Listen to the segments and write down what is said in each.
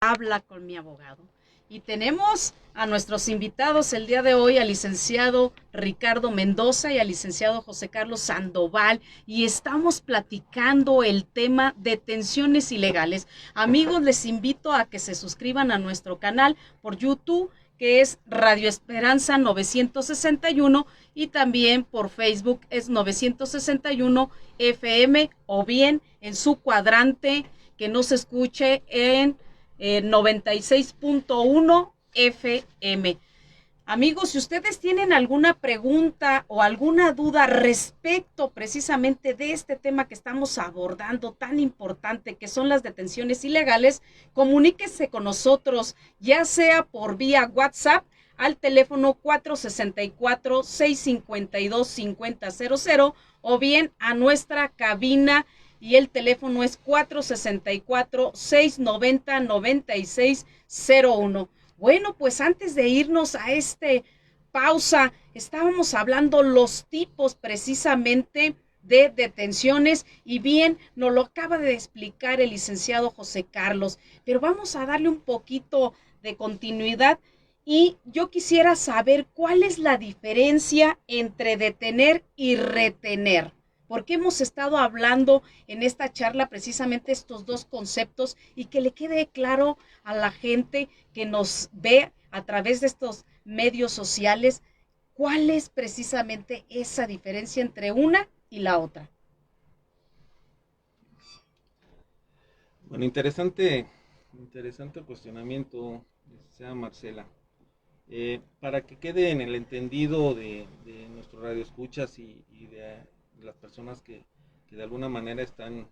Habla con mi abogado. Y tenemos a nuestros invitados el día de hoy, al licenciado Ricardo Mendoza y al licenciado José Carlos Sandoval, y estamos platicando el tema detenciones ilegales. Amigos, les invito a que se suscriban a nuestro canal por YouTube, que es Radio Esperanza 961, y también por Facebook es 961 FM, o bien en su cuadrante que nos escuche en 96.1 FM. Amigos, si ustedes tienen alguna pregunta o alguna duda respecto precisamente de este tema que estamos abordando tan importante, que son las detenciones ilegales, comuníquese con nosotros, ya sea por vía WhatsApp al teléfono 464-652-5000 o bien a nuestra cabina, y el teléfono es 464-690-9601. Bueno, pues antes de irnos a pausa, estábamos hablando los tipos precisamente de detenciones, y bien, nos lo acaba de explicar el licenciado José Carlos, pero vamos a darle un poquito de continuidad. Y yo quisiera saber cuál es la diferencia entre detener y retener, porque hemos estado hablando en esta charla precisamente estos dos conceptos, y que le quede claro a la gente que nos ve a través de estos medios sociales cuál es precisamente esa diferencia entre una y la otra. Bueno, interesante cuestionamiento, sea Marcela. Para que quede en el entendido de nuestros radioescuchas y de las personas que de alguna manera están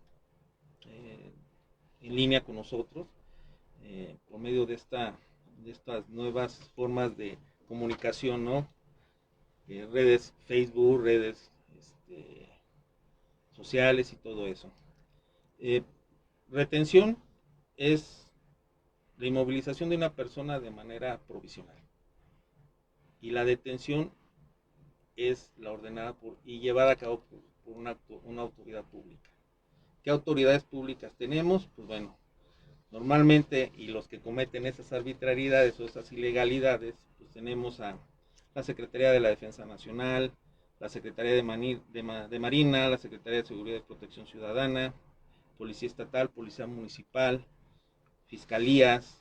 eh, en línea con nosotros, por medio de estas nuevas formas de comunicación, ¿no? Redes Facebook, redes sociales y todo eso. Eh, Retención es la inmovilización de una persona de manera provisional, y la detención es la ordenada y llevada a cabo por una autoridad pública. ¿Qué autoridades públicas tenemos? Pues bueno, normalmente, y los que cometen esas arbitrariedades o esas ilegalidades, pues tenemos a la Secretaría de la Defensa Nacional, la Secretaría de Marina, la Secretaría de Seguridad y Protección Ciudadana, Policía Estatal, Policía Municipal, Fiscalías,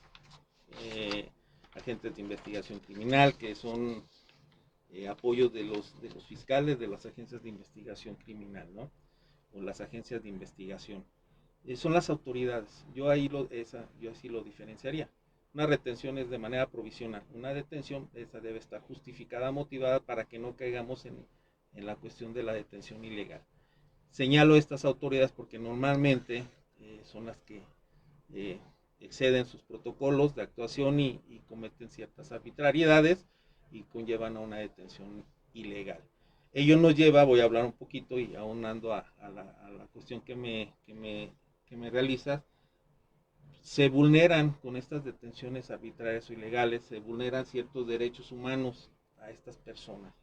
agentes de investigación criminal, que son apoyos de los fiscales de las agencias de investigación criminal, ¿no? O las agencias de investigación. Son las autoridades. Yo así lo diferenciaría. Una retención es de manera provisional. Una detención, esa debe estar justificada, motivada, para que no caigamos en la cuestión de la detención ilegal. Señalo estas autoridades porque normalmente son las que exceden sus protocolos de actuación y cometen ciertas arbitrariedades y conllevan a una detención ilegal. Ello nos lleva, voy a hablar un poquito y aunando a la cuestión que me realizas. Se vulneran con estas detenciones arbitrarias o ilegales, se vulneran ciertos derechos humanos a estas personas.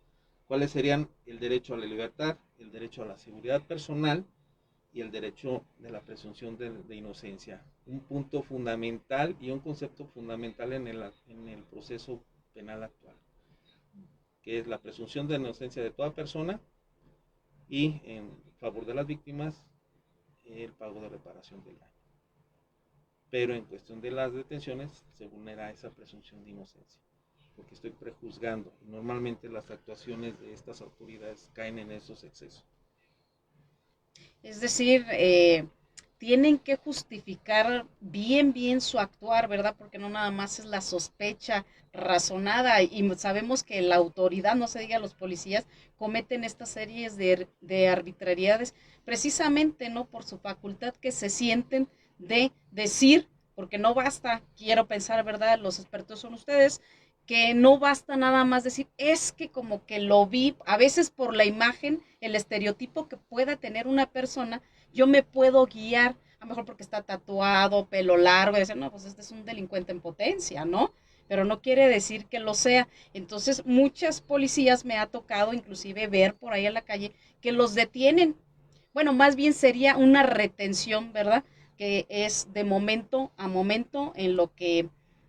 ¿Cuáles serían? El derecho a la libertad, el derecho a la seguridad personal y el derecho de la presunción de inocencia. Un punto fundamental y un concepto fundamental en el proceso penal actual, que es la presunción de inocencia de toda persona, y en favor de las víctimas el pago de reparación del daño. Pero en cuestión de las detenciones se vulnera esa presunción de inocencia, porque estoy prejuzgando, y normalmente las actuaciones de estas autoridades caen en esos excesos. Es decir, tienen que justificar bien su actuar, ¿verdad? Porque no nada más es la sospecha razonada, y sabemos que la autoridad, no se diga los policías, cometen estas series de arbitrariedades precisamente, ¿no? Por su facultad que se sienten de decir, porque no basta, quiero pensar, ¿verdad? Los expertos son ustedes, que no basta nada más decir, es que como que lo vi, a veces por la imagen, el estereotipo que pueda tener una persona, yo me puedo guiar, a lo mejor porque está tatuado, pelo largo, y decir, no, pues este es un delincuente en potencia, ¿no? Pero no quiere decir que lo sea. Entonces, muchas policías me ha tocado inclusive ver por ahí en la calle que los detienen. Bueno, más bien sería una retención, ¿verdad? que es de momento a momento en lo que,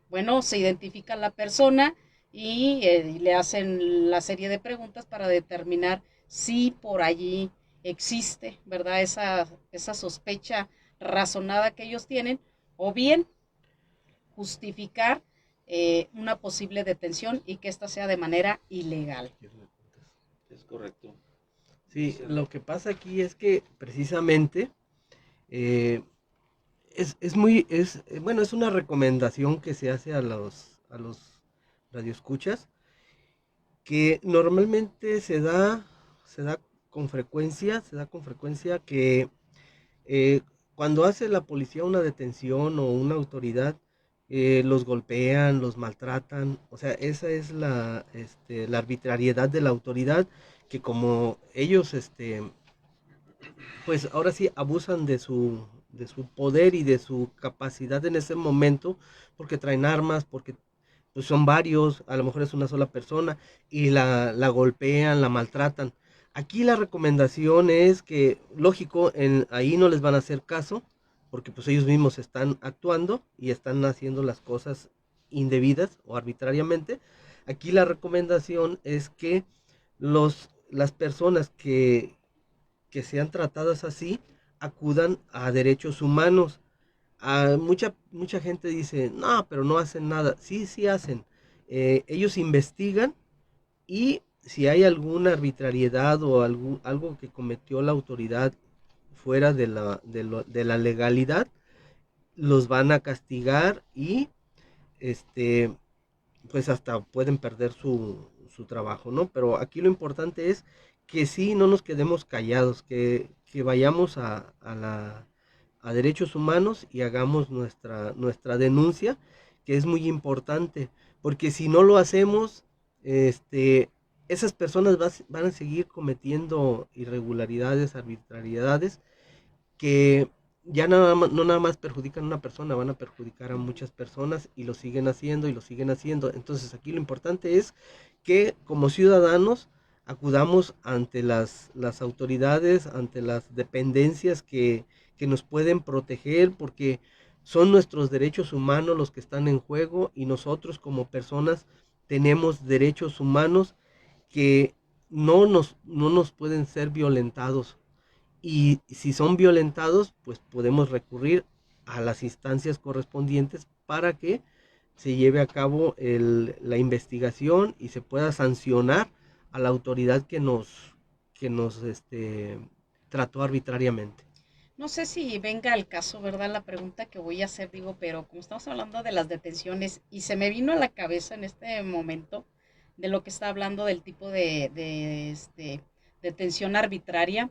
bueno, se identifica la persona y le hacen la serie de preguntas para determinar si por allí existe, ¿verdad? Esa sospecha razonada que ellos tienen, o bien justificar una posible detención y que ésta sea de manera ilegal. Es correcto. Sí, lo que pasa aquí es que precisamente eh, bueno, es una recomendación que se hace a los radioescuchas, que normalmente se da se da con frecuencia que eh, cuando hace la policía una detención o una autoridad, los golpean, los maltratan, o sea, esa es la arbitrariedad de la autoridad, que como ellos, pues ahora sí abusan de su poder y de su capacidad en ese momento, porque traen armas, porque pues son varios, a lo mejor es una sola persona, y la golpean, la maltratan. Aquí la recomendación es que, lógico, ahí no les van a hacer caso, porque pues ellos mismos están actuando y están haciendo las cosas indebidas o arbitrariamente. Aquí la recomendación es que las personas que sean tratadas así acudan a derechos humanos. Mucha gente dice, no, pero no hacen nada. Sí, sí hacen. Ellos investigan y si hay alguna arbitrariedad o algo que cometió la autoridad fuera de la legalidad, los van a castigar y este pues hasta pueden perder su trabajo, ¿no? Pero aquí lo importante es que sí no nos quedemos callados, que vayamos a derechos humanos y hagamos nuestra denuncia, que es muy importante, porque si no lo hacemos, esas personas van a seguir cometiendo irregularidades, arbitrariedades, que ya no nada más perjudican a una persona, van a perjudicar a muchas personas y lo siguen haciendo y lo siguen haciendo. Entonces aquí lo importante es que como ciudadanos acudamos ante las autoridades, ante las dependencias que nos pueden proteger, porque son nuestros derechos humanos los que están en juego y nosotros como personas tenemos derechos humanos que no nos pueden ser violentados, y si son violentados, pues podemos recurrir a las instancias correspondientes para que se lleve a cabo la investigación y se pueda sancionar a la autoridad que nos trató arbitrariamente. No sé si venga al caso, ¿verdad? La pregunta que voy a hacer, digo, pero como estamos hablando de las detenciones y se me vino a la cabeza en este momento de lo que está hablando del tipo de detención arbitraria,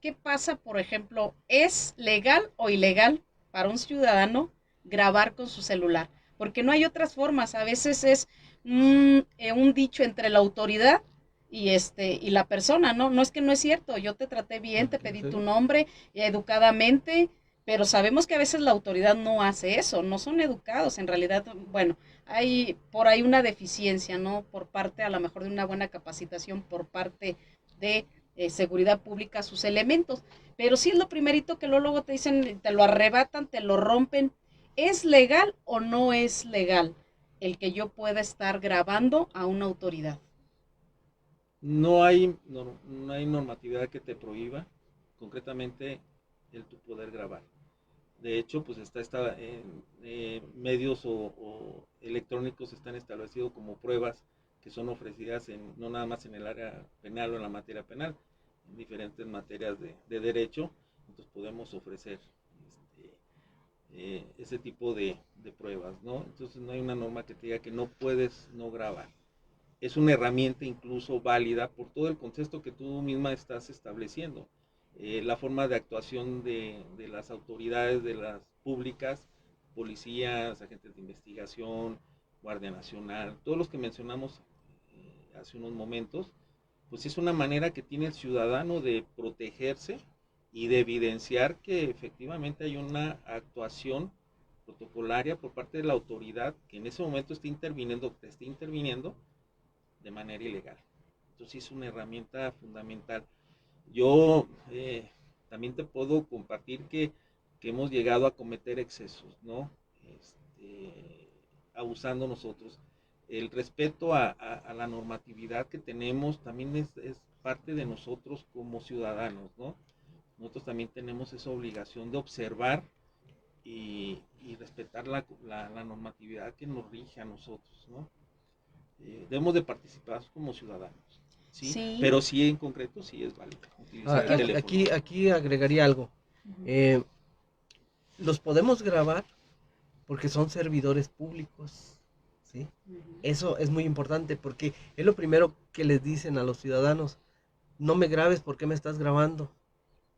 ¿qué pasa, por ejemplo, es legal o ilegal para un ciudadano grabar con su celular? Porque no hay otras formas, a veces es un dicho entre la autoridad y la persona, ¿no? No es que no es cierto, yo te traté bien, te pedí tu nombre educadamente, pero sabemos que a veces la autoridad no hace eso, no son educados, en realidad, bueno, hay por ahí una deficiencia, ¿no? Por parte a lo mejor de una buena capacitación por parte de seguridad pública a sus elementos, pero sí es lo primerito que luego te dicen, te lo arrebatan, te lo rompen. ¿Es legal o no es legal el que yo pueda estar grabando a una autoridad? No hay normatividad que te prohíba concretamente el tu poder grabar. De hecho, pues medios o electrónicos están establecidos como pruebas que son ofrecidas no nada más en el área penal o en la materia penal, en diferentes materias de derecho. Entonces podemos ofrecer ese tipo de pruebas, ¿no? Entonces no hay una norma que te diga que no puedes no grabar. Es una herramienta incluso válida por todo el contexto que tú misma estás estableciendo. La forma de actuación de las autoridades, de las públicas, policías, agentes de investigación, Guardia Nacional, todos los que mencionamos hace unos momentos, pues es una manera que tiene el ciudadano de protegerse y de evidenciar que efectivamente hay una actuación protocolaria por parte de la autoridad que en ese momento te está interviniendo de manera ilegal. Entonces es una herramienta fundamental. Yo también te puedo compartir que que hemos llegado a cometer excesos, ¿no? Abusando nosotros. El respeto a la normatividad que tenemos también es parte de nosotros como ciudadanos, ¿no? Nosotros también tenemos esa obligación de observar y respetar la normatividad que nos rige a nosotros, ¿no? Debemos de participar como ciudadanos, ¿sí? Sí. Pero sí, en concreto, sí es válido utilizar el teléfono. Aquí agregaría algo. Ujú. Los podemos grabar porque son servidores públicos, ¿sí? Ujú. Eso es muy importante porque es lo primero que les dicen a los ciudadanos. No me grabes, ¿por qué me estás grabando?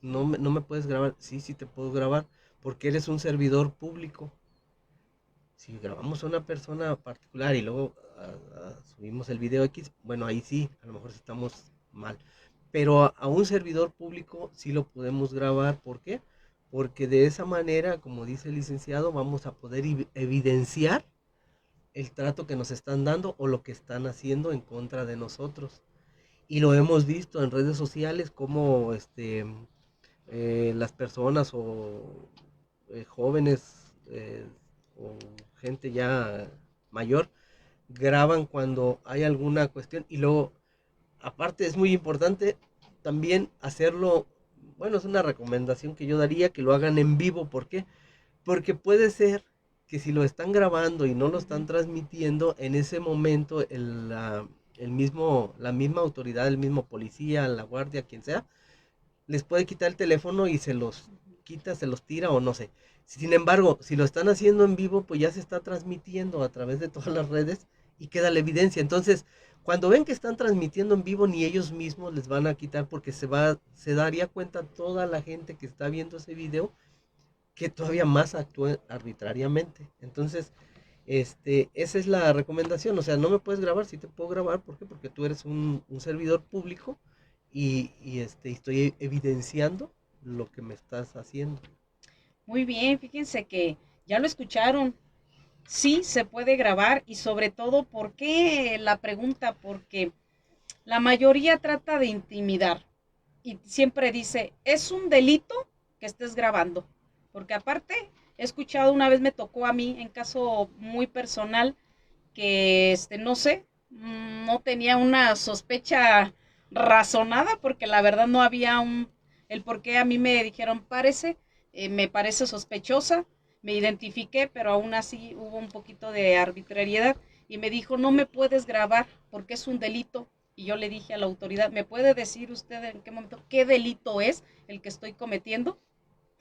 No me puedes grabar. Sí, sí te puedo grabar porque eres un servidor público. Si grabamos a una persona particular y luego subimos el video X, bueno, ahí sí, a lo mejor estamos mal. Pero a un servidor público sí lo podemos grabar. ¿Por qué? Porque de esa manera, como dice el licenciado, vamos a poder evidenciar el trato que nos están dando o lo que están haciendo en contra de nosotros. Y lo hemos visto en redes sociales como las personas o jóvenes o gente ya mayor graban cuando hay alguna cuestión y luego, aparte es muy importante también hacerlo, bueno, es una recomendación que yo daría que lo hagan en vivo. ¿Por qué? Porque puede ser que si lo están grabando y no lo están Ujú. transmitiendo, en ese momento la misma autoridad, el mismo policía, la guardia, quien sea, les puede quitar el teléfono y se los quita, se los tira o no sé. Sin embargo, si lo están haciendo en vivo, pues ya se está transmitiendo a través de todas las redes y queda la evidencia. Entonces, cuando ven que están transmitiendo en vivo, ni ellos mismos les van a quitar porque se daría cuenta toda la gente que está viendo ese video que todavía más actúe arbitrariamente. Entonces, esa es la recomendación. O sea, no me puedes grabar, sí te puedo grabar. ¿Por qué? Porque tú eres un servidor público y estoy evidenciando lo que me estás haciendo. Muy bien, fíjense que ya lo escucharon. Sí, se puede grabar y sobre todo, ¿por qué la pregunta? Porque la mayoría trata de intimidar y siempre dice, es un delito que estés grabando. Porque aparte, he escuchado, una vez me tocó a mí, en caso muy personal, que no sé, no tenía una sospecha razonada, porque la verdad no había el por qué a mí me dijeron me parece sospechosa, me identifiqué, pero aún así hubo un poquito de arbitrariedad y me dijo, no me puedes grabar porque es un delito. Y yo le dije a la autoridad, ¿me puede decir usted en qué momento qué delito es el que estoy cometiendo?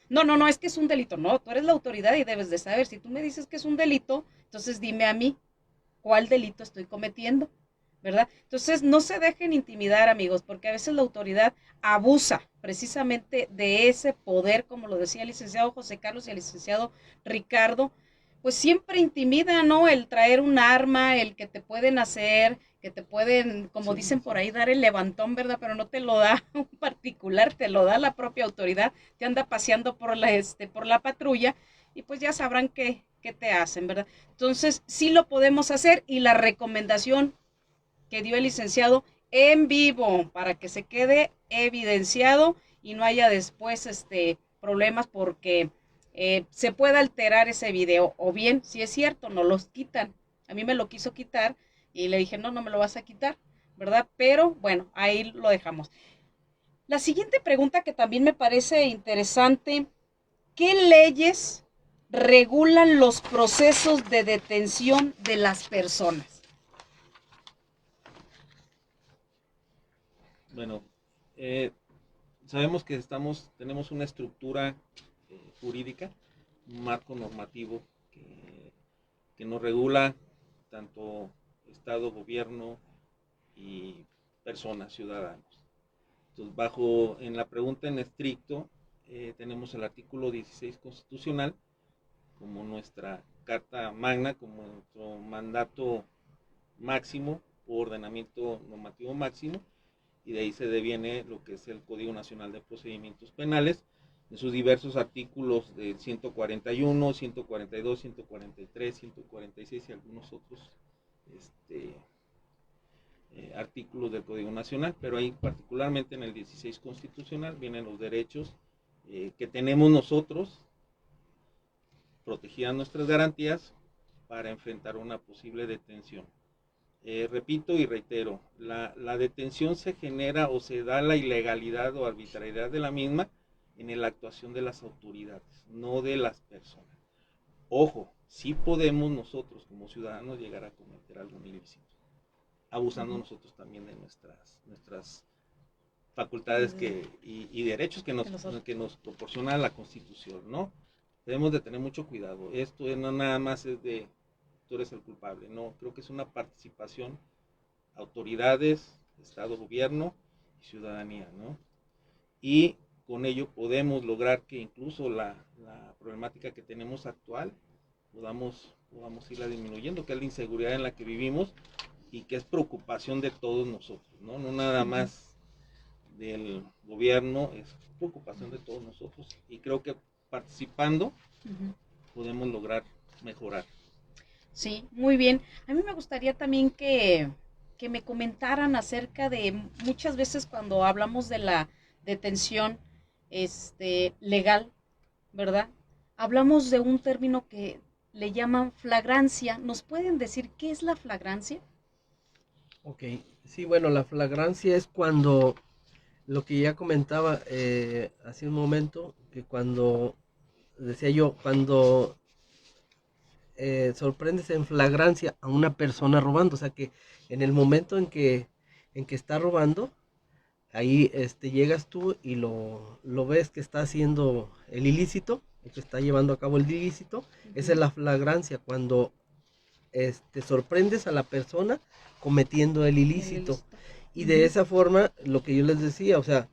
No, es que es un delito. No, tú eres la autoridad y debes de saber. Si tú me dices que es un delito, entonces dime a mí cuál delito estoy cometiendo, ¿verdad? Entonces, no se dejen intimidar, amigos, porque a veces la autoridad abusa precisamente de ese poder, como lo decía el licenciado José Carlos y el licenciado Ricardo, pues siempre intimida, ¿no? El traer un arma, el que te pueden hacer, que te pueden, como dicen por ahí, dar el levantón, ¿verdad? Pero no te lo da un particular, te lo da la propia autoridad, te anda paseando por la patrulla y pues ya sabrán qué te hacen, ¿verdad? Entonces, sí lo podemos hacer y la recomendación que dio el licenciado en vivo para que se quede evidenciado y no haya después problemas porque se puede alterar ese video o bien, si es cierto, no los quitan. A mí me lo quiso quitar y le dije, no me lo vas a quitar, ¿verdad? Pero bueno, ahí lo dejamos. La siguiente pregunta que también me parece interesante, ¿qué leyes regulan los procesos de detención de las personas? Bueno, eh, sabemos que tenemos una estructura jurídica, un marco normativo que nos regula tanto Estado, gobierno y personas, ciudadanos. Entonces, en la pregunta en estricto, tenemos el artículo 16 constitucional como nuestra carta magna, como nuestro mandato máximo o ordenamiento normativo máximo, y de ahí se deviene lo que es el Código Nacional de Procedimientos Penales, en sus diversos artículos del 141, 142, 143, 146 y algunos otros artículos del Código Nacional, pero ahí particularmente en el 16 constitucional vienen los derechos que tenemos nosotros protegidas nuestras garantías para enfrentar una posible detención. Repito y reitero, la detención se genera o se da la ilegalidad o arbitrariedad de la misma en la actuación de las autoridades, no de las personas. Ojo, sí podemos nosotros como ciudadanos llegar a cometer algún ilícito, abusando nosotros también de nuestras facultades y derechos que nos proporciona la Constitución, ¿no? Debemos de tener mucho cuidado. Esto no nada más es de tú eres el culpable, no, creo que es una participación, autoridades, Estado, gobierno y ciudadanía, ¿no? Y con ello podemos lograr que incluso la problemática que tenemos actual podamos irla disminuyendo, que es la inseguridad en la que vivimos y que es preocupación de todos nosotros, ¿no? No nada más del gobierno, es preocupación de todos nosotros y creo que participando podemos lograr mejorar. Sí, muy bien. A mí me gustaría también que me comentaran acerca de muchas veces cuando hablamos de la detención legal, ¿verdad? Hablamos de un término que le llaman flagrancia. ¿Nos pueden decir qué es la flagrancia? Ok, sí, bueno, la flagrancia es cuando, lo que ya comentaba hace un momento, que cuando, decía yo, cuando sorprendes en flagrancia a una persona robando, o sea que en el momento en que está robando, ahí llegas tú y lo ves que está haciendo el ilícito, que está llevando a cabo el ilícito. Esa es la flagrancia, cuando sorprendes a la persona cometiendo el ilícito. Y de esa forma, lo que yo les decía, o sea,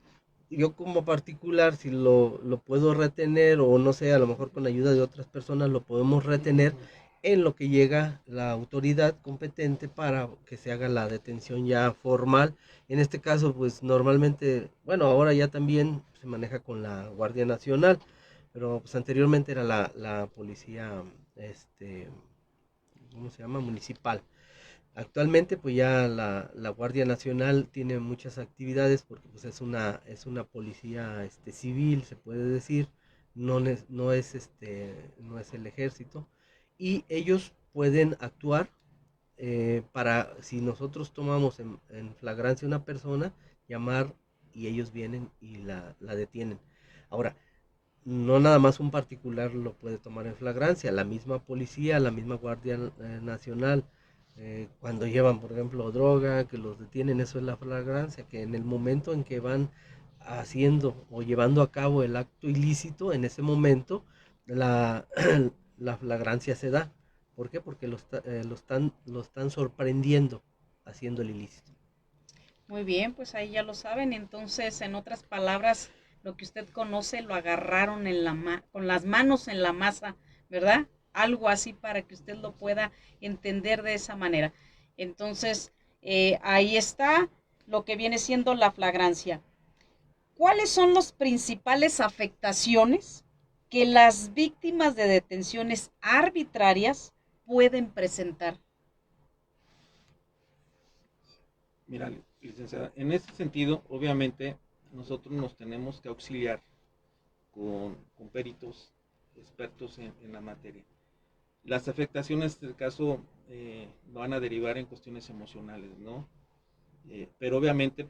yo como particular, si lo puedo retener, o no sé, a lo mejor con ayuda de otras personas lo podemos retener en lo que llega la autoridad competente para que se haga la detención ya formal. En este caso, pues normalmente, bueno, ahora ya también se maneja con la Guardia Nacional, pero pues anteriormente era la policía, ¿cómo se llama? Municipal. Actualmente pues ya la Guardia Nacional tiene muchas actividades porque pues es una policía civil, se puede decir, no es el ejército, y ellos pueden actuar para, si nosotros tomamos en flagrancia una persona, llamar, y ellos vienen y la detienen. Ahora, no nada más un particular lo puede tomar en flagrancia, la misma policía, la misma Guardia Nacional, cuando llevan, por ejemplo, droga, que los detienen, eso es la flagrancia, que en el momento en que van haciendo o llevando a cabo el acto ilícito, en ese momento la, la flagrancia se da. ¿Por qué? Porque lo están sorprendiendo haciendo el ilícito. Muy bien, pues ahí ya lo saben. Entonces, en otras palabras, lo que usted conoce lo agarraron con las manos en la masa, ¿verdad? Algo así para que usted lo pueda entender de esa manera. Entonces, ahí está lo que viene siendo la flagrancia. ¿Cuáles son las principales afectaciones que las víctimas de detenciones arbitrarias pueden presentar? Mira, licenciada, en este sentido, obviamente, nosotros nos tenemos que auxiliar con peritos expertos en la materia. Las afectaciones del caso van a derivar en cuestiones emocionales, ¿no? Pero obviamente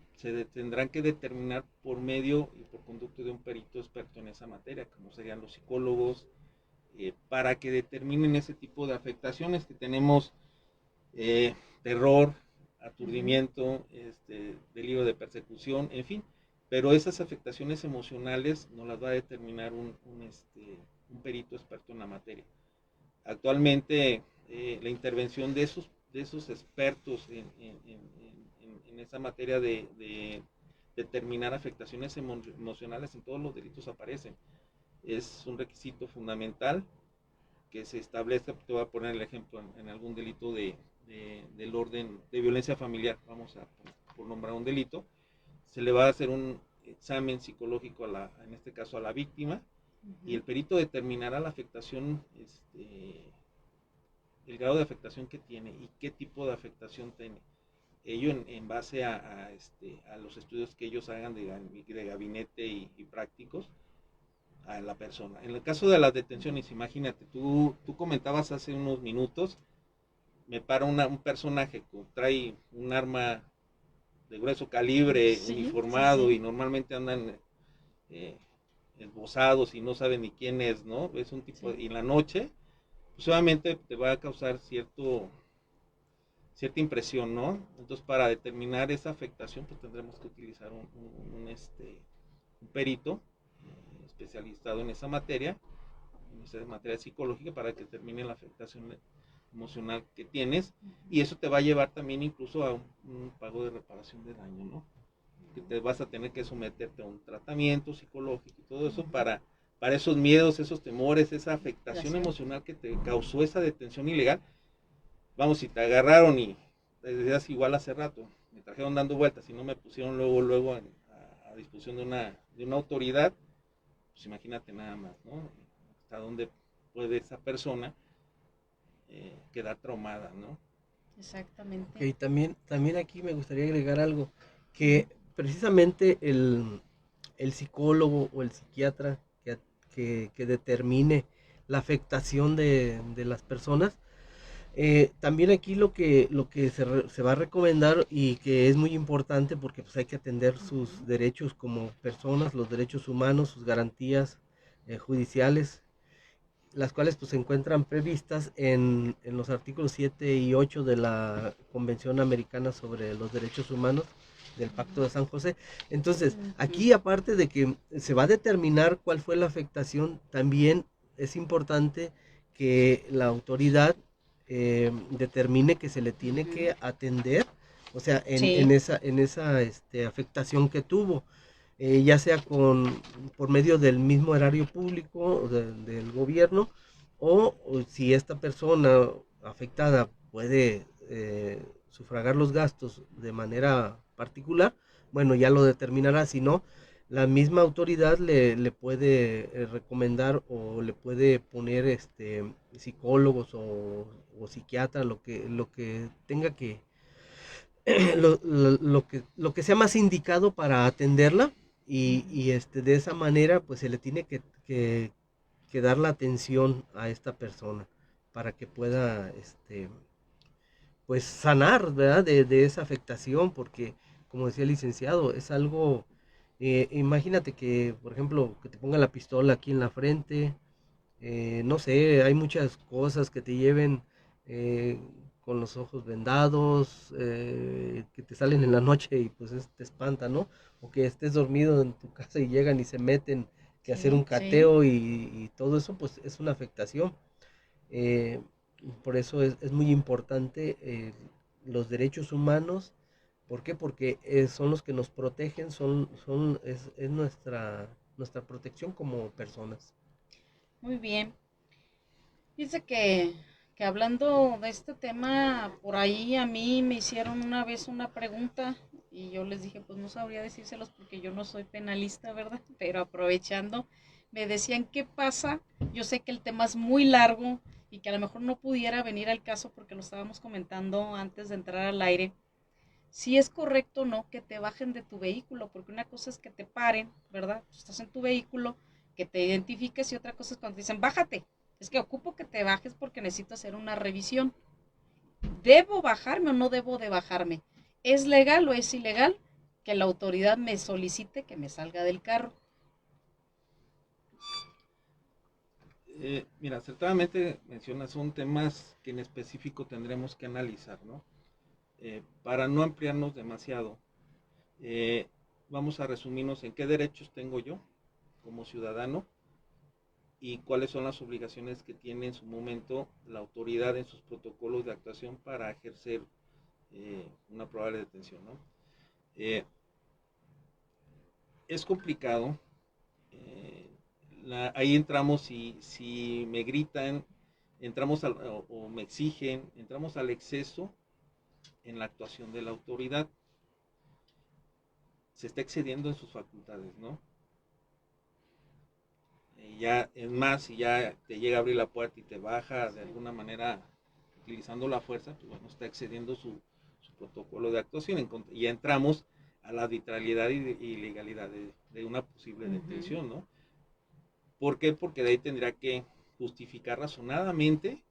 tendrán que determinar por medio y por conducto de un perito experto en esa materia, como serían los psicólogos, para que determinen ese tipo de afectaciones que tenemos, terror, aturdimiento, delirio de persecución, en fin, pero esas afectaciones emocionales nos las va a determinar un perito experto en la materia. Actualmente la intervención de esos expertos en esa materia de determinar afectaciones emocionales en todos los delitos aparecen. Es un requisito fundamental que se establezca. Te voy a poner el ejemplo en algún delito del orden de violencia familiar, vamos a por nombrar un delito, se le va a hacer un examen psicológico en este caso a la víctima, y el perito determinará la afectación, el grado de afectación que tiene y qué tipo de afectación tiene. Ello en base a los estudios que ellos hagan de gabinete y prácticos, a la persona. En el caso de las detenciones, imagínate, tú comentabas hace unos minutos, me para un personaje que trae un arma de grueso calibre, Sí, sí, uniformado, sí. y normalmente andan eh, esbozados y no saben ni quién es, ¿no? Es un tipo, Sí, y en la noche, pues obviamente te va a causar cierta impresión, ¿no? Entonces, para determinar esa afectación, pues tendremos que utilizar un perito especializado en esa materia psicológica, para que determine la afectación emocional que tienes, y eso te va a llevar también incluso a un pago de reparación de daño, ¿no? Que te vas a tener que someterte a un tratamiento psicológico y todo eso para esos miedos, esos temores, esa afectación gracias. emocional que te causó esa detención ilegal. Vamos, si te agarraron y te decías igual hace rato, me trajeron dando vueltas y no me pusieron luego a disposición de una autoridad, pues imagínate nada más, ¿no? Hasta dónde puede esa persona quedar traumada, ¿no? Exactamente. Ok, también aquí me gustaría agregar algo, Ujú. que precisamente el psicólogo o el psiquiatra que determine la afectación de las personas, también aquí lo que se va a recomendar y que es muy importante porque pues hay que atender sus Ujú. derechos como personas, los derechos humanos, sus garantías judiciales, las cuales pues se encuentran previstas en los artículos 7 y 8 de la Convención Americana sobre los Derechos Humanos del Pacto de San José. Entonces, Ujú. aquí aparte de que se va a determinar cuál fue la afectación, también es importante que la autoridad determine que se le tiene Ujú. que atender, o sea, Sí, en esa afectación que tuvo, ya sea por medio del mismo erario público del gobierno, o si esta persona afectada puede sufragar los gastos de manera particular, bueno, ya lo determinará. Si no, la misma autoridad le puede recomendar o le puede poner psicólogos o psiquiatra, lo que tenga que lo que sea más indicado para atenderla, y de esa manera pues se le tiene que dar la atención a esta persona para que pueda pues sanar, ¿verdad? De esa afectación, porque como decía el licenciado, es algo, imagínate que, por ejemplo, que te pongan la pistola aquí en la frente, no sé, hay muchas cosas que te lleven eh, con los ojos vendados, que te salen en la noche y pues te espanta, ¿no? O que estés dormido en tu casa y llegan y se meten, que hacer un sí, sí. cateo y todo eso pues es una afectación. Eh, por eso es muy importante los derechos humanos. ¿Por qué? Porque son los que nos protegen, es nuestra protección como personas. Muy bien. Dice que hablando de este tema, por ahí a mí me hicieron una vez una pregunta y yo les dije, pues no sabría decírselos porque yo no soy penalista, ¿verdad? Pero aprovechando, me decían, ¿qué pasa? Yo sé que el tema es muy largo y que a lo mejor no pudiera venir al caso porque lo estábamos comentando antes de entrar al aire. Si es correcto o no que te bajen de tu vehículo, porque una cosa es que te paren, ¿verdad? Tú estás en tu vehículo, que te identifiques, y otra cosa es cuando te dicen, bájate. Es que ocupo que te bajes porque necesito hacer una revisión. ¿Debo bajarme o no debo de bajarme? ¿Es legal o es ilegal que la autoridad me solicite que me salga del carro? Mira, acertadamente mencionas, son temas que en específico tendremos que analizar, ¿no? Para no ampliarnos demasiado, eh, vamos a resumirnos en qué derechos tengo yo como ciudadano y cuáles son las obligaciones que tiene en su momento la autoridad en sus protocolos de actuación para ejercer una probable detención, ¿no? Eh, es complicado. eh, Ahí entramos, si me gritan, o me exigen, entramos al exceso en la actuación de la autoridad. Se está excediendo en sus facultades, ¿no? Ya es más, si ya te llega a abrir la puerta y te baja de Sí. alguna manera utilizando la fuerza, pues bueno, está excediendo su protocolo de actuación, y entramos a la arbitrariedad y ilegalidad de una posible Ujú. detención, ¿no? ¿Por qué? Porque de ahí tendría que justificar razonadamente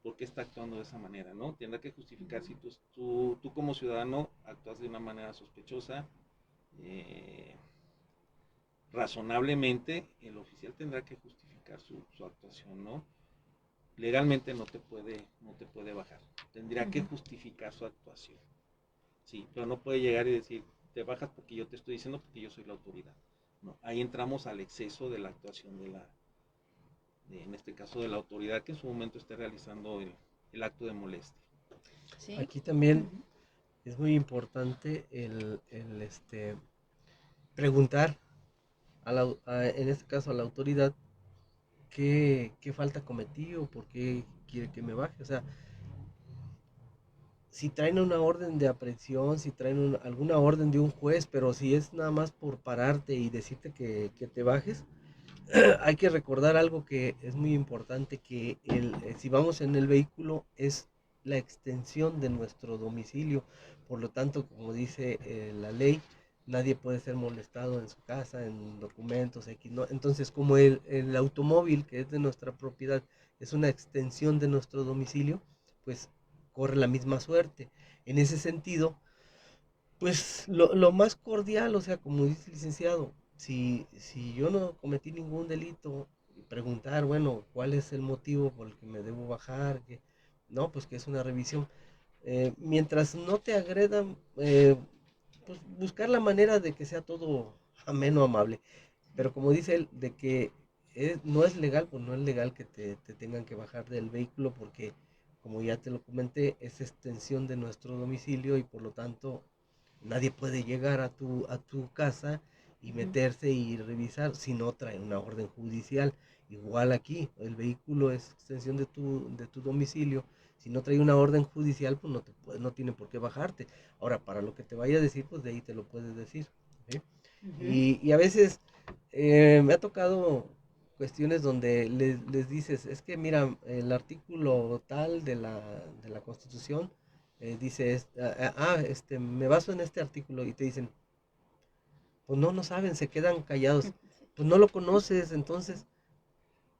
por qué está actuando de esa manera, ¿no? Tendrá que justificar si tú como ciudadano actúas de una manera sospechosa, eh, razonablemente, el oficial tendrá que justificar su actuación, ¿no? Legalmente no te puede bajar, tendría que justificar su actuación, sí, pero no puede llegar y decir, te bajas porque yo te estoy diciendo porque yo soy la autoridad. No, ahí entramos al exceso de la actuación en este caso de la autoridad que en su momento esté realizando el acto de molestia. Sí. Aquí también Ujú. es muy importante preguntar en este caso a la autoridad qué falta cometí o por qué quiere que me baje. O sea, si traen una orden de aprehensión, si traen alguna orden de un juez, pero si es nada más por pararte y decirte que te bajes, hay que recordar algo que es muy importante, que si vamos en el vehículo es la extensión de nuestro domicilio. Por lo tanto, como dice la ley, nadie puede ser molestado en su casa, en documentos X, ¿no? Entonces, como el automóvil que es de nuestra propiedad es una extensión de nuestro domicilio, pues corre la misma suerte. En ese sentido, pues lo más cordial, o sea, como dice el licenciado, si yo no cometí ningún delito, preguntar, bueno, ¿cuál es el motivo por el que me debo bajar? No, pues que es una revisión. Mientras no te agredan, pues buscar la manera de que sea todo ameno, amable. Pero como dice él, de que no es legal, pues no es legal que te tengan que bajar del vehículo porque, como ya te lo comenté, es extensión de nuestro domicilio y por lo tanto nadie puede llegar a tu casa y Ujú. meterse y revisar si no trae una orden judicial. Igual aquí, el vehículo es extensión de tu domicilio. Si no trae una orden judicial, pues no tiene por qué bajarte. Ahora, para lo que te vaya a decir, pues de ahí te lo puedes decir. ¿Sí? Ujú. Y a veces me ha tocado cuestiones donde les dices, es que mira, el artículo tal de la Constitución dice, me baso en este artículo y te dicen, pues no saben, se quedan callados, pues no lo conoces, entonces,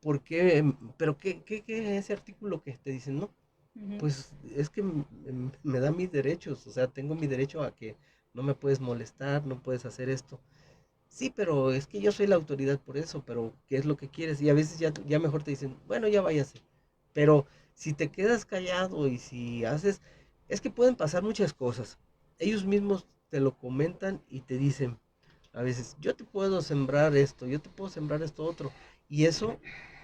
¿por qué? ¿Pero qué es ese artículo que te dicen? No, Ujú. pues es que me da mis derechos, o sea, tengo mi derecho a que no me puedes molestar, no puedes hacer esto. Sí, pero es que yo soy la autoridad por eso, pero ¿qué es lo que quieres? Y a veces ya mejor te dicen, bueno, ya váyase. Pero si te quedas callado y si haces, es que pueden pasar muchas cosas. Ellos mismos te lo comentan y te dicen, a veces, yo te puedo sembrar esto, yo te puedo sembrar esto otro. Y eso,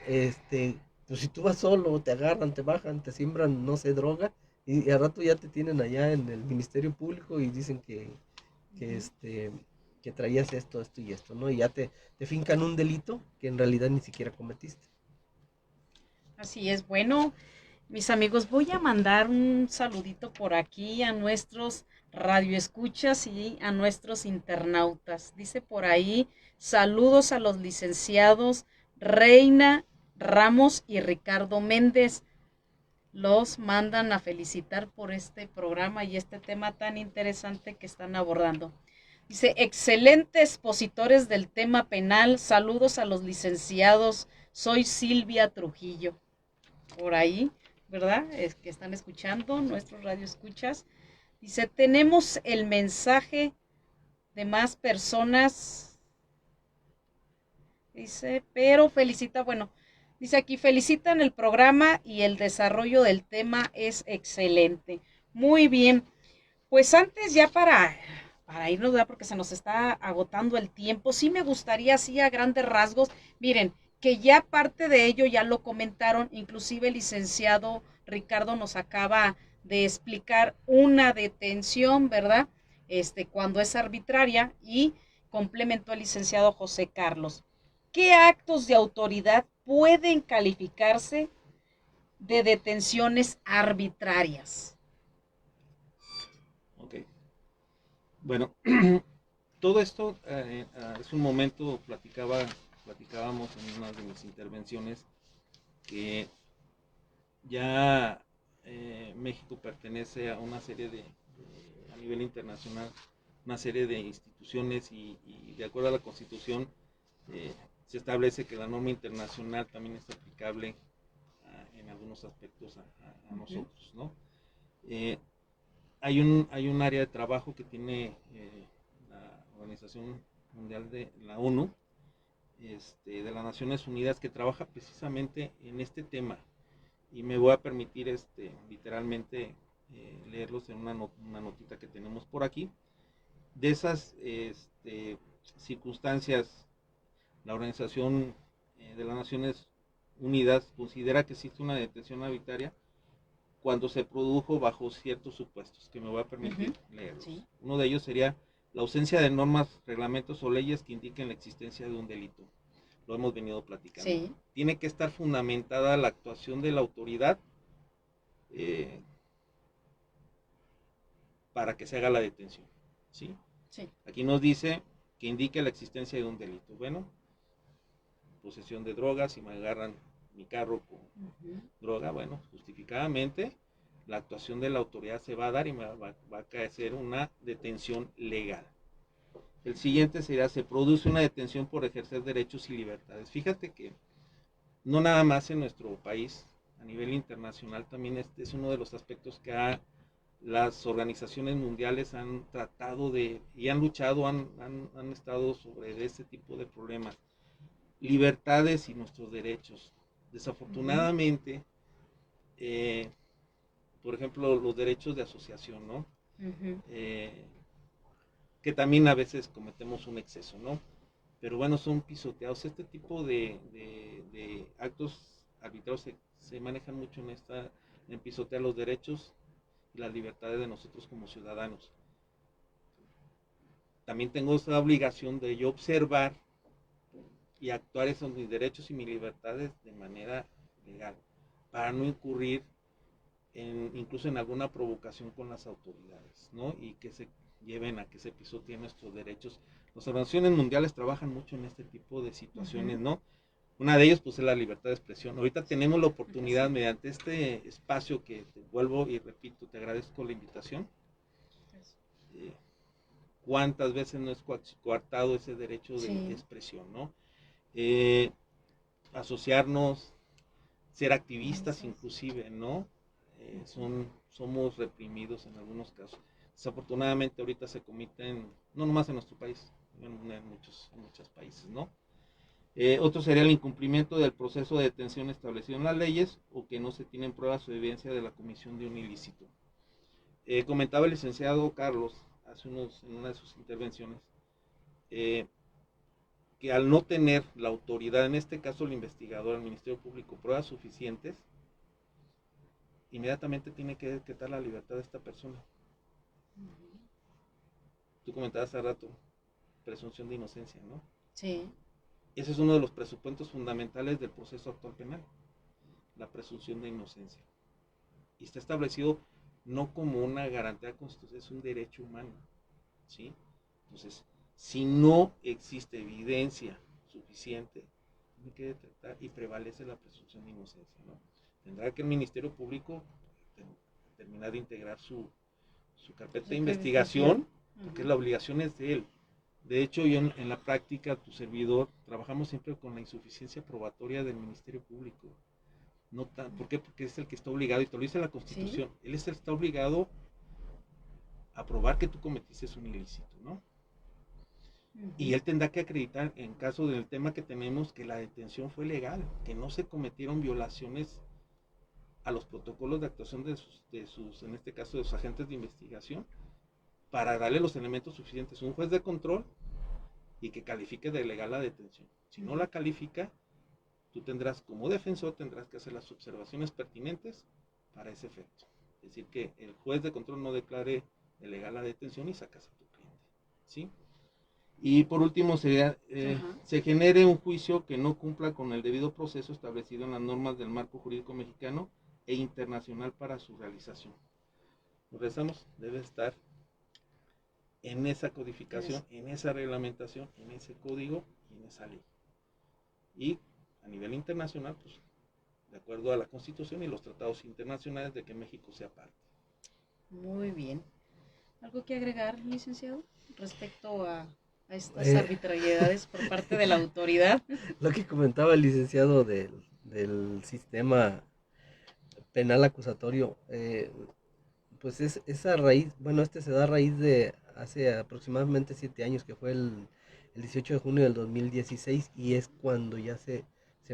pues si tú vas solo, te agarran, te bajan, te siembran, no sé, droga, y al rato ya te tienen allá en el Ministerio Público y dicen que Ujú. este que traías esto y esto, ¿no? Y ya te fincan un delito que en realidad ni siquiera cometiste. Así es. Bueno, mis amigos, voy a mandar un saludito por aquí a nuestros radioescuchas y a nuestros internautas. Dice por ahí, saludos a los licenciados Reina Ramos y Ricardo Méndez. Los mandan a felicitar por este programa y este tema tan interesante que están abordando. Dice, excelentes expositores del tema penal, saludos a los licenciados, soy Silvia Trujillo. Por ahí, ¿verdad? Es que están escuchando, nuestros radioescuchas. Dice, tenemos el mensaje de más personas. Dice, pero felicita, bueno, dice aquí, felicitan el programa y el desarrollo del tema es excelente. Muy bien, pues antes ya para irnos, ¿verdad? Porque se nos está agotando el tiempo, sí me gustaría, así a grandes rasgos, miren, que ya parte de ello ya lo comentaron, inclusive el licenciado Ricardo nos acaba de explicar una detención, ¿verdad? Cuando es arbitraria y complementó el licenciado José Carlos. ¿Qué actos de autoridad pueden calificarse de detenciones arbitrarias? Ok, bueno, todo esto, hace un momento platicábamos en una de mis intervenciones que ya México pertenece a una serie a nivel internacional, una serie de instituciones y de acuerdo a la Constitución, se establece que la norma internacional también es aplicable en algunos aspectos a nosotros, ¿no? Hay un área de trabajo que tiene la Organización Mundial de la ONU, de las Naciones Unidas, que trabaja precisamente en este tema, y me voy a permitir literalmente leerlos en una notita que tenemos por aquí. De esas circunstancias, la Organización de las Naciones Unidas considera que existe una detención arbitraria cuando se produjo bajo ciertos supuestos, que me voy a permitir leerlos. Sí. Uno de ellos sería la ausencia de normas, reglamentos o leyes que indiquen la existencia de un delito. Lo hemos venido platicando. Sí. Tiene que estar fundamentada la actuación de la autoridad para que se haga la detención. ¿Sí? Sí. Aquí nos dice que indique la existencia de un delito. Bueno, posesión de drogas, si me agarran mi carro con droga, bueno, justificadamente la actuación de la autoridad se va a dar y va a caer una detención legal. El siguiente sería, se produce una detención por ejercer derechos y libertades. Fíjate que no nada más en nuestro país, a nivel internacional también es uno de los aspectos que las organizaciones mundiales han tratado y han luchado, han estado sobre este tipo de problemas. Libertades y nuestros derechos. Desafortunadamente, por ejemplo, los derechos de asociación, ¿no? Que también a veces cometemos un exceso, ¿no? Pero bueno, son pisoteados. Este tipo de actos arbitrarios se manejan mucho en pisotear los derechos y las libertades de nosotros como ciudadanos. También tengo esa obligación de yo observar y actuar esos mis derechos y mis libertades de manera legal, para no incurrir incluso en alguna provocación con las autoridades, ¿no? Y que se lleven a que se pisoteen nuestros derechos. Las organizaciones mundiales trabajan mucho en este tipo de situaciones, ¿no? Una de ellas pues es la libertad de expresión. Ahorita tenemos la oportunidad mediante este espacio que te vuelvo y repito, te agradezco la invitación. ¿Cuántas veces no es coartado ese derecho de expresión, ¿no? Asociarnos, ser activistas inclusive, ¿no? Somos reprimidos en algunos casos. Desafortunadamente ahorita se cometen, no nomás en nuestro país, en muchos países, ¿no? Otro sería el incumplimiento del proceso de detención establecido en las leyes, o que no se tienen pruebas o evidencia de la comisión de un ilícito. Comentaba el licenciado Carlos en una de sus intervenciones, que al no tener la autoridad, en este caso el investigador, el Ministerio Público, pruebas suficientes, inmediatamente tiene que decretar la libertad de esta persona. Tú comentabas hace rato, presunción de inocencia, ¿no? Sí. Ese es uno de los presupuestos fundamentales del proceso actual penal, la presunción de inocencia. Y está establecido no como una garantía constitucional, es un derecho humano, ¿sí? Entonces, si no existe evidencia suficiente, tiene que detectar y prevalece la presunción de inocencia, ¿no? Tendrá que el Ministerio Público terminar de integrar su carpeta de investigación, porque la obligación es de él. De hecho, yo en la práctica, tu servidor, trabajamos siempre con la insuficiencia probatoria del Ministerio Público. ¿Por qué? Porque es el que está obligado, y te lo dice la Constitución, ¿sí? Él es el que está obligado a probar que tú cometiste un ilícito, ¿no? Y él tendrá que acreditar, en caso del tema que tenemos, que la detención fue legal, que no se cometieron violaciones a los protocolos de actuación de sus, en este caso, de sus agentes de investigación, para darle los elementos suficientes. Un juez de control y que califique de legal la detención. Si no la califica, tú tendrás, como defensor, tendrás que hacer las observaciones pertinentes para ese efecto. Es decir, que el juez de control no declare de legal la detención y sacas a tu cliente, ¿sí? Y por último sería, se genere un juicio que no cumpla con el debido proceso establecido en las normas del marco jurídico mexicano e internacional para su realización. Lo rezamos, debe estar en esa codificación, en esa reglamentación, en ese código y en esa ley. Y a nivel internacional, pues, de acuerdo a la Constitución y los tratados internacionales de que México sea parte. Muy bien. ¿Algo que agregar, licenciado, respecto a a estas Eh, arbitrariedades por parte de la autoridad. lo que comentaba el licenciado del sistema penal acusatorio, pues es a raíz, bueno, este se da a raíz de hace aproximadamente 7 años, que fue el 18 de junio del 2016, y es cuando ya se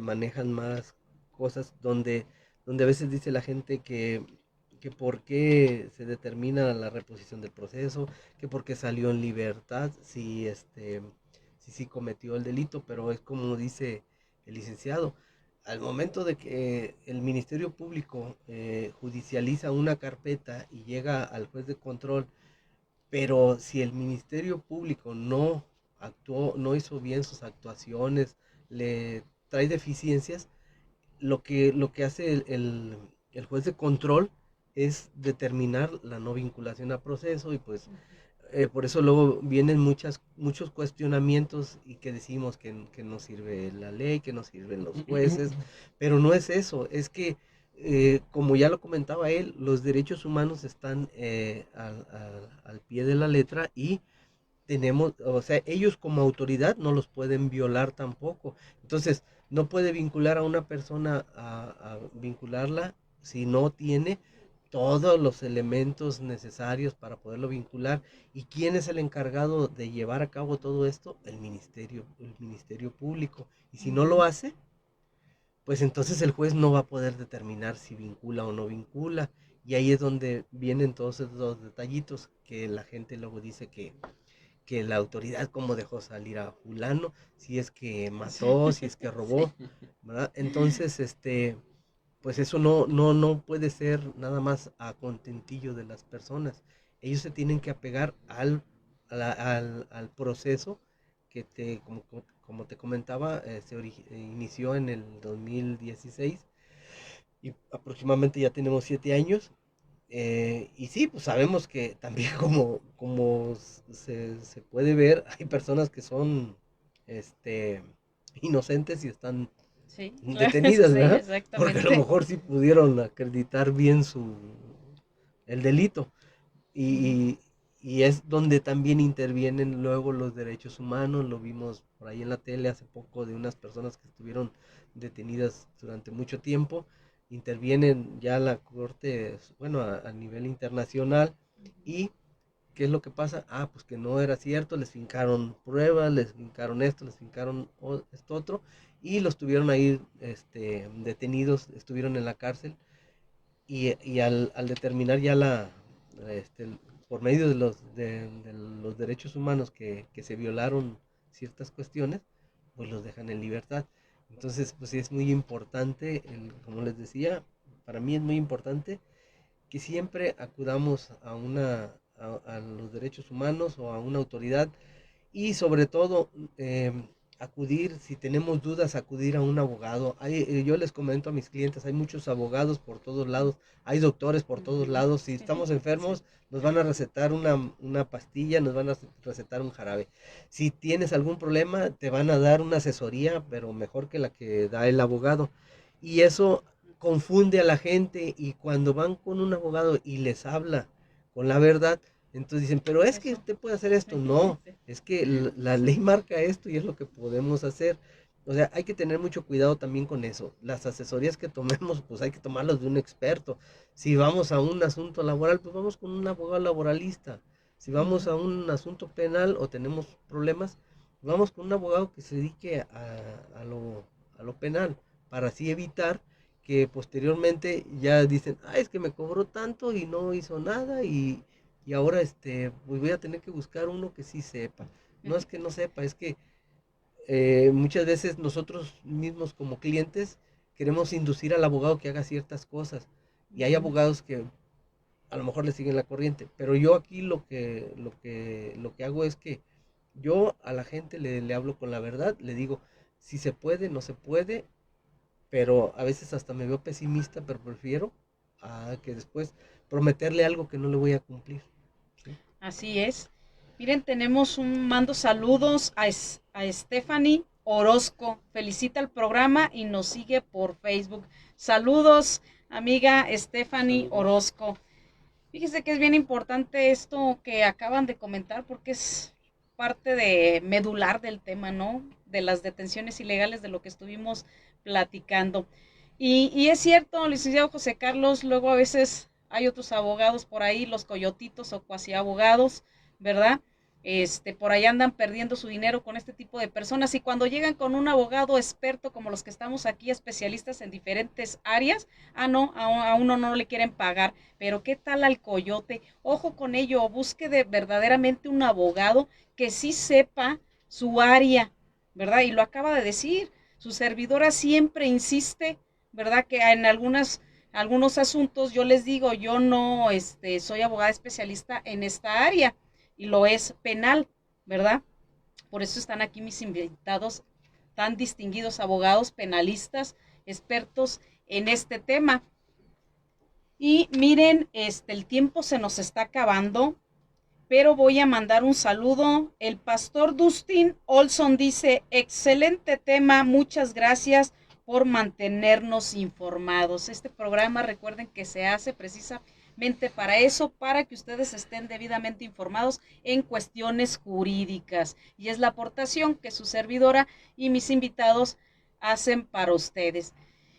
manejan más cosas donde a veces dice la gente que por qué se determina la reposición del proceso, que por qué salió en libertad, si sí cometió el delito, pero es como dice el licenciado, al momento de que el Ministerio Público judicializa una carpeta y llega al juez de control, pero si el Ministerio Público no actuó, no hizo bien sus actuaciones, le trae deficiencias, lo que hace el juez de control es determinar la no vinculación a proceso, y pues por eso luego vienen muchos cuestionamientos y que decimos que no sirve la ley, que no sirven los jueces, pero no es eso, es que como ya lo comentaba él, los derechos humanos están al pie de la letra, y tenemos, o sea, ellos como autoridad no los pueden violar tampoco. Entonces, no puede vincular a una persona a vincularla si no tiene todos los elementos necesarios para poderlo vincular. ¿Y quién es el encargado de llevar a cabo todo esto? El Ministerio Público. Y si no lo Ujú. hace, pues entonces el juez no va a poder determinar si vincula o no vincula. Y ahí es donde vienen todos esos detallitos que la gente luego dice que la autoridad cómo dejó salir a fulano, si es que Sí, mató, si es que sí. robó, ¿verdad? Entonces, pues eso no puede ser nada más a contentillo de las personas. Ellos se tienen que apegar al proceso que como te comentaba, inició en el 2016, y aproximadamente ya tenemos 7 años. Y sí, pues sabemos que también como se puede ver, hay personas que son este, inocentes y están Sí, claro, detenidas, sí, ¿verdad? Porque a lo exactamente. mejor sí pudieron acreditar bien el delito. Ujú. Y, y es donde también intervienen luego los derechos humanos. Lo vimos por ahí en la tele hace poco de unas personas que estuvieron detenidas durante mucho tiempo. Intervienen ya la corte, bueno, a nivel internacional. ¿Y qué es lo que pasa? Ah, pues que no era cierto, les fincaron pruebas, les fincaron esto, les fincaron esto otro, y los tuvieron ahí detenidos, estuvieron en la cárcel, y al determinar ya este, por medio de los derechos humanos que se violaron ciertas cuestiones, pues los dejan en libertad. Entonces, pues sí es muy importante, como les decía, para mí es muy importante que siempre acudamos a los derechos humanos o a una autoridad, y sobre todo acudir, si tenemos dudas, acudir a un abogado. Yo les comento a mis clientes, hay muchos abogados por todos lados, hay doctores por todos Ujú. lados. Si Sí, estamos sí. enfermos, nos van a recetar una pastilla, nos van a recetar un jarabe. Si tienes algún problema, te van a dar una asesoría, pero mejor que la que da el abogado. Y eso confunde a la gente, y cuando van con un abogado y les habla con la verdad, entonces dicen, pero es que Eso. usted puede hacer esto. Sí, No, sí, es que la sí. ley marca esto y es lo que podemos hacer. O sea, hay que tener mucho cuidado también con eso. Las asesorías que tomemos, pues hay que tomarlas de un experto. Si vamos a un asunto laboral, pues vamos con un abogado laboralista. Si vamos Ujú. a un asunto penal o tenemos problemas, vamos con un abogado que se dedique a lo penal, para así evitar que posteriormente ya dicen, ah, es que me cobró tanto y no hizo nada, y ahora pues voy a tener que buscar uno que sí sepa. No es que no sepa, es que muchas veces nosotros mismos como clientes queremos inducir al abogado que haga ciertas cosas, y hay Ujú. abogados que a lo mejor le siguen la corriente, pero yo aquí lo que hago es que yo a la gente le hablo con la verdad, le digo si se puede, no se puede, pero a veces hasta me veo pesimista, pero prefiero a que después prometerle algo que no le voy a cumplir, ¿sí? Así es. Miren, tenemos mando saludos a Stephanie Orozco. Felicita el programa y nos sigue por Facebook. Saludos, amiga Stephanie Saludos. Orozco. Fíjese que es bien importante esto que acaban de comentar porque es parte de medular del tema, ¿no? De las detenciones ilegales, de lo que estuvimos platicando. Y es cierto, licenciado José Carlos, luego a veces hay otros abogados por ahí, los coyotitos o cuasi abogados, ¿verdad? Por ahí andan perdiendo su dinero con este tipo de personas y cuando llegan con un abogado experto como los que estamos aquí, especialistas en diferentes áreas, no, a uno no le quieren pagar, pero ¿qué tal al coyote? Ojo con ello, busque verdaderamente un abogado que sí sepa su área, ¿verdad? Y lo acaba de decir, su servidora siempre insiste, ¿verdad? Que en algunos asuntos yo les digo, yo no soy abogada especialista en esta área y lo es penal, ¿verdad? Por eso están aquí mis invitados tan distinguidos abogados penalistas, expertos en este tema. Y miren, el tiempo se nos está acabando, pero voy a mandar un saludo. El pastor Dustin Olson dice, excelente tema, muchas gracias por mantenernos informados. Este programa, recuerden que se hace precisamente para eso, para que ustedes estén debidamente informados en cuestiones jurídicas. Y es la aportación que su servidora y mis invitados hacen para ustedes.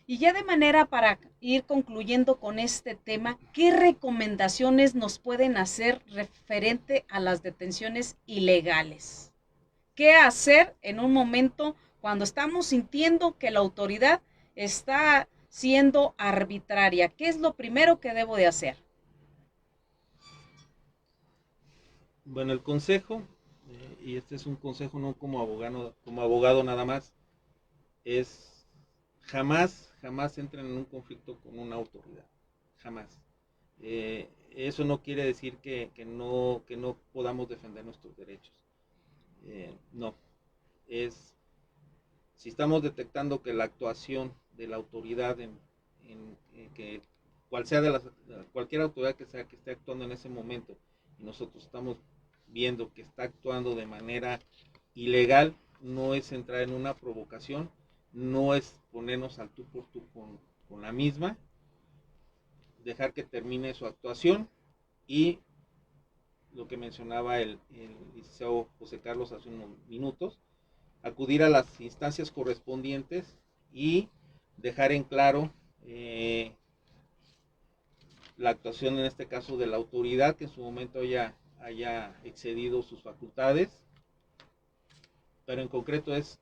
Y ya de manera para ir concluyendo con este tema, ¿qué recomendaciones nos pueden hacer referente a las detenciones ilegales? ¿Qué hacer en un momento cuando estamos sintiendo que la autoridad está siendo arbitraria? ¿Qué es lo primero que debo de hacer? Bueno, el consejo, y este es un consejo no como abogado nada más, es jamás entren en un conflicto con una autoridad, jamás. Eso no quiere decir que no podamos defender nuestros derechos. No, si estamos detectando que la actuación de la autoridad en que cualquier autoridad que sea que esté actuando en ese momento y nosotros estamos viendo que está actuando de manera ilegal, no es entrar en una provocación, no es ponernos al tú por tú con la misma, dejar que termine su actuación y lo que mencionaba el licenciado José Carlos hace unos minutos, acudir a las instancias correspondientes y dejar en claro la actuación en este caso de la autoridad que en su momento haya excedido sus facultades, pero en concreto es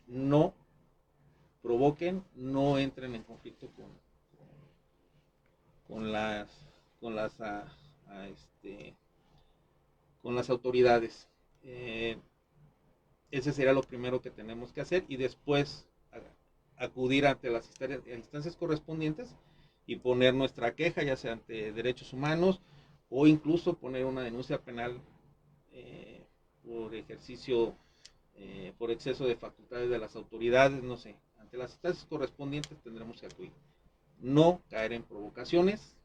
no provoquen, no entren en conflicto con las con las a, a con las autoridades. Ese sería lo primero que tenemos que hacer y después acudir ante las instancias correspondientes y poner nuestra queja, ya sea ante derechos humanos o incluso poner una denuncia penal por ejercicio, por exceso de facultades de las autoridades, no sé. Ante las instancias correspondientes tendremos que acudir. No caer en provocaciones,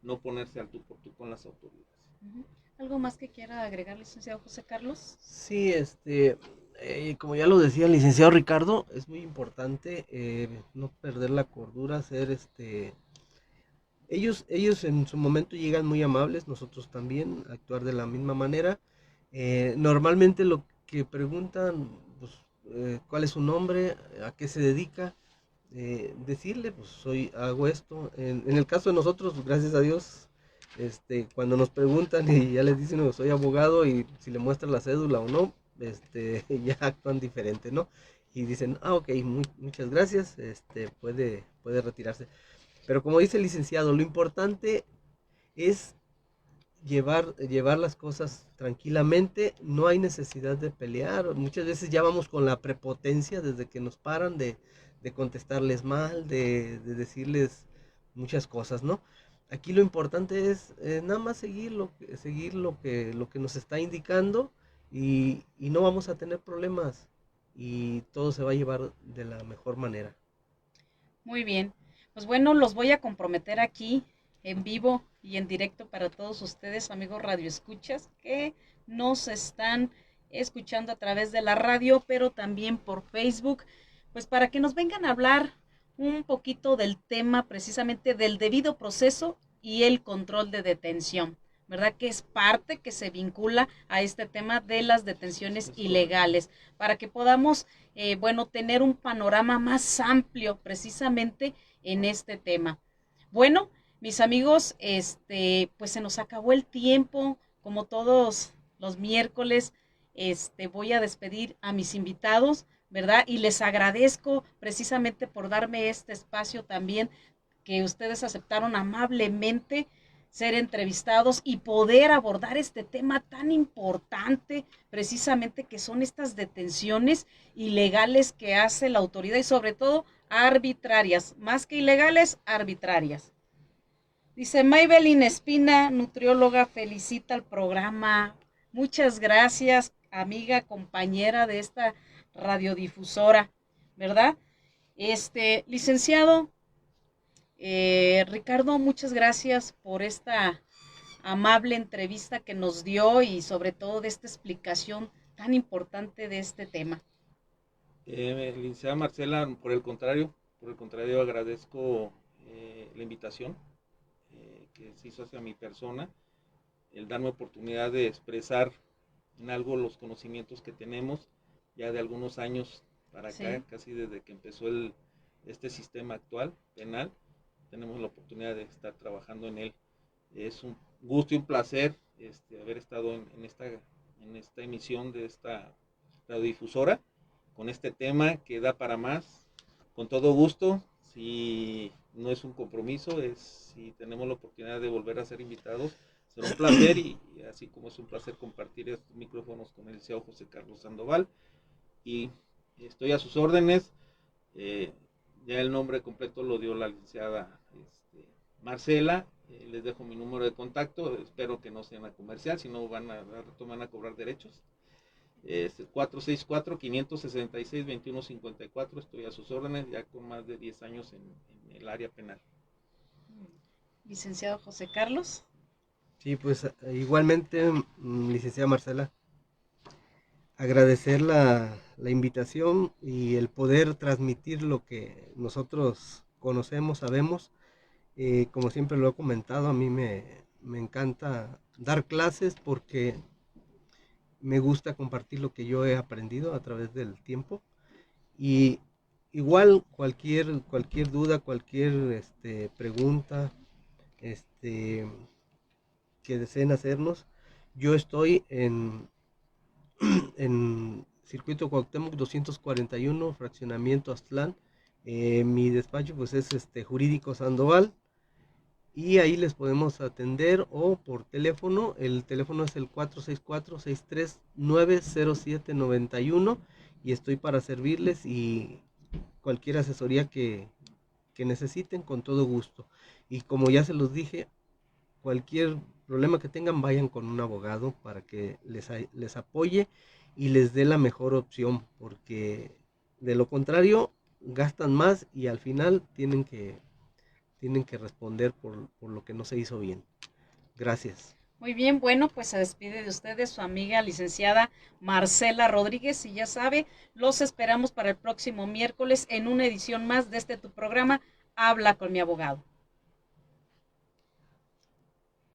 no ponerse al tú por tú con las autoridades. ¿Algo más que quiera agregar, licenciado José Carlos? Sí, como ya lo decía el licenciado Ricardo, es muy importante no perder la cordura, ellos en su momento llegan muy amables, nosotros también, actuar de la misma manera. Normalmente lo que preguntan, pues, cuál es su nombre, a qué se dedica, decirle, pues hago esto. En el caso de nosotros, pues, gracias a Dios, cuando nos preguntan y ya les dicen que soy abogado y si le muestran la cédula o no, ya actúan diferente, ¿no? Y dicen, ok, muchas gracias, puede retirarse. Pero como dice el licenciado, lo importante es llevar las cosas tranquilamente, no hay necesidad de pelear, muchas veces ya vamos con la prepotencia desde que nos paran de contestarles mal, de decirles muchas cosas, ¿no? Aquí lo importante es nada más seguir lo que nos está indicando y no vamos a tener problemas y todo se va a llevar de la mejor manera. Muy bien. Pues bueno, los voy a comprometer aquí en vivo y en directo para todos ustedes, amigos radioescuchas, que nos están escuchando a través de la radio, pero también por Facebook, pues para que nos vengan a hablar un poquito del tema precisamente del debido proceso y el control de detención. ¿verdad? Que es parte que se vincula a este tema de las detenciones ilegales, para que podamos, bueno, tener un panorama más amplio precisamente en este tema. Bueno, mis amigos, pues se nos acabó el tiempo, como todos los miércoles, voy a despedir a mis invitados, ¿verdad? Y les agradezco precisamente por darme este espacio también, que ustedes aceptaron amablemente ser entrevistados y poder abordar este tema tan importante, precisamente que son estas detenciones ilegales que hace la autoridad y sobre todo arbitrarias, más que ilegales, arbitrarias. Dice Maybelline Espina, nutrióloga, felicita al programa. Muchas gracias, amiga, compañera de esta radiodifusora, ¿verdad? Licenciado Ricardo, muchas gracias por esta amable entrevista que nos dio y sobre todo de esta explicación tan importante de este tema. Licenciada Marcela, por el contrario agradezco la invitación que se hizo hacia mi persona, el darme oportunidad de expresar en algo los conocimientos que tenemos ya de algunos años para acá, sí, casi desde que empezó este sistema actual penal, tenemos la oportunidad de estar trabajando en él. Es un gusto y un placer haber estado en esta emisión de esta radiodifusora con este tema que da para más. Con todo gusto, si no es un compromiso, si tenemos la oportunidad de volver a ser invitados, será un placer y así como es un placer compartir estos micrófonos con el licenciado José Carlos Sandoval, y estoy a sus órdenes. Ya el nombre completo lo dio la licenciada Marcela. Les dejo mi número de contacto, espero que no sea una comercial, si no van a cobrar derechos. 464-566-2154, estoy a sus órdenes, ya con más de 10 años en el área penal. Licenciado José Carlos. Sí, pues igualmente, licenciada Marcela, agradecer la invitación y el poder transmitir lo que nosotros conocemos, sabemos. Como siempre lo he comentado, a mí me encanta dar clases porque me gusta compartir lo que yo he aprendido a través del tiempo. Y igual cualquier duda, cualquier pregunta que deseen hacernos, yo estoy en Circuito Cuauhtémoc 241, Fraccionamiento Aztlán. Mi despacho pues es Jurídico Sandoval, y ahí les podemos atender o por teléfono. El teléfono es el 464-639-0791 y estoy para servirles, y cualquier asesoría que necesiten, con todo gusto. Y como ya se los dije, cualquier problema que tengan, vayan con un abogado para que les apoye y les dé la mejor opción, porque de lo contrario gastan más y al final tienen que responder por lo que no se hizo bien. Gracias. Muy bien, bueno, pues se despide de ustedes su amiga licenciada Marcela Rodríguez, y ya sabe, los esperamos para el próximo miércoles en una edición más de tu programa, Habla con mi abogado.